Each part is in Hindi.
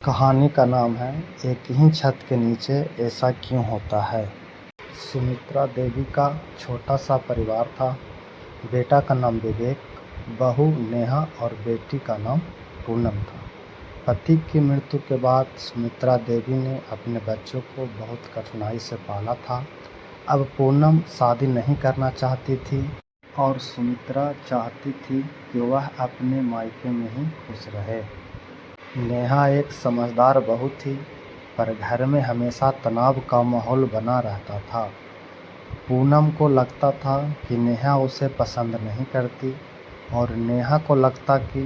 कहानी का नाम है एक ही छत के नीचे ऐसा क्यों होता है। सुमित्रा देवी का छोटा सा परिवार था। बेटा का नाम विवेक, बहू नेहा और बेटी का नाम पूनम था। पति की मृत्यु के बाद सुमित्रा देवी ने अपने बच्चों को बहुत कठिनाई से पाला था। अब पूनम शादी नहीं करना चाहती थी और सुमित्रा चाहती थी कि वह अपने मायके में ही खुश रहे। नेहा एक समझदार बहू थी, पर घर में हमेशा तनाव का माहौल बना रहता था। पूनम को लगता था कि नेहा उसे पसंद नहीं करती और नेहा को लगता कि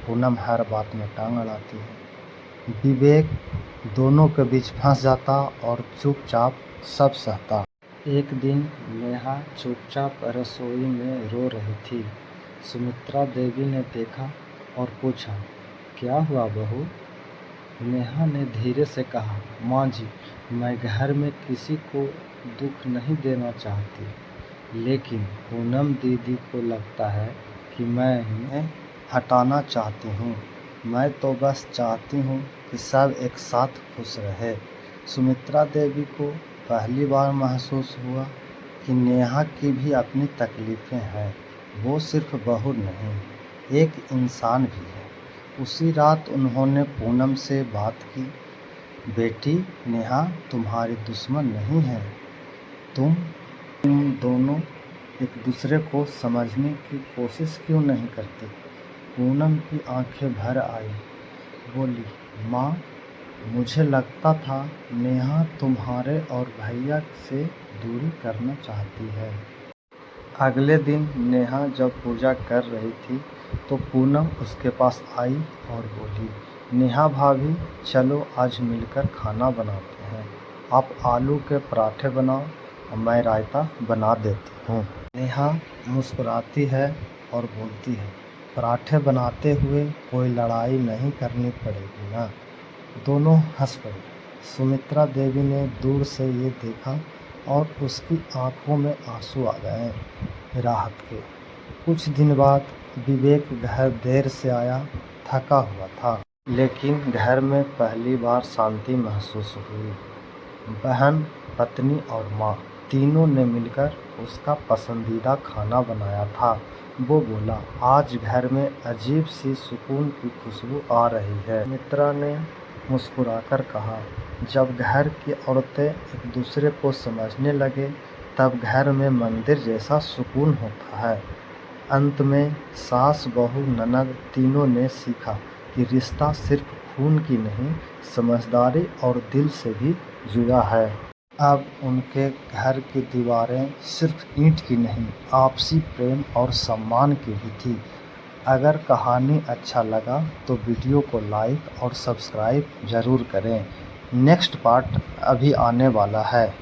पूनम हर बात में टांग अड़ाती है। विवेक दोनों के बीच फंस जाता और चुपचाप सब सहता। एक दिन नेहा चुपचाप रसोई में रो रही थी। सुमित्रा देवी ने देखा और पूछा, क्या हुआ बहू? नेहा ने धीरे से कहा, माँ जी, मैं घर में किसी को दुख नहीं देना चाहती, लेकिन पूनम दीदी को लगता है कि मैं इन्हें हटाना चाहती हूँ। मैं तो बस चाहती हूँ कि सब एक साथ खुश रहे। सुमित्रा देवी को पहली बार महसूस हुआ कि नेहा की भी अपनी तकलीफ़ें हैं। वो सिर्फ बहू नहीं, एक इंसान भी है। उसी रात उन्होंने पूनम से बात की, बेटी नेहा तुम्हारी दुश्मन नहीं है। तुम दोनों एक दूसरे को समझने की कोशिश क्यों नहीं करते? पूनम की आंखें भर आई, बोली, माँ, मुझे लगता था नेहा तुम्हारे और भैया से दूरी करना चाहती है। अगले दिन नेहा जब पूजा कर रही थी तो पूनम उसके पास आई और बोली, नेहा भाभी, चलो आज मिलकर खाना बनाते हैं। आप आलू के पराठे बनाओ और मैं रायता बना देती हूँ। नेहा मुस्कुराती है और बोलती है, पराठे बनाते हुए कोई लड़ाई नहीं करनी पड़ेगी ना। दोनों हंस पड़े। सुमित्रा देवी ने दूर से ये देखा और उसकी आंखों में आंसू आ गए राहत के। कुछ दिन बाद विवेक घर देर से आया, थका हुआ था, लेकिन घर में पहली बार शांति महसूस हुई। बहन, पत्नी और माँ तीनों ने मिलकर उसका पसंदीदा खाना बनाया था। वो बोला, आज घर में अजीब सी सुकून की खुशबू आ रही है। मित्रा ने मुस्कुराकर कहा, जब घर की औरतें एक दूसरे को समझने लगे तब घर में मंदिर जैसा सुकून होता है। अंत में सास, बहू, ननद तीनों ने सीखा कि रिश्ता सिर्फ खून की नहीं, समझदारी और दिल से भी जुड़ा है। अब उनके घर की दीवारें सिर्फ ईंट की नहीं, आपसी प्रेम और सम्मान की भी थी। अगर कहानी अच्छा लगा तो वीडियो को लाइक और सब्सक्राइब ज़रूर करें। नेक्स्ट पार्ट अभी आने वाला है।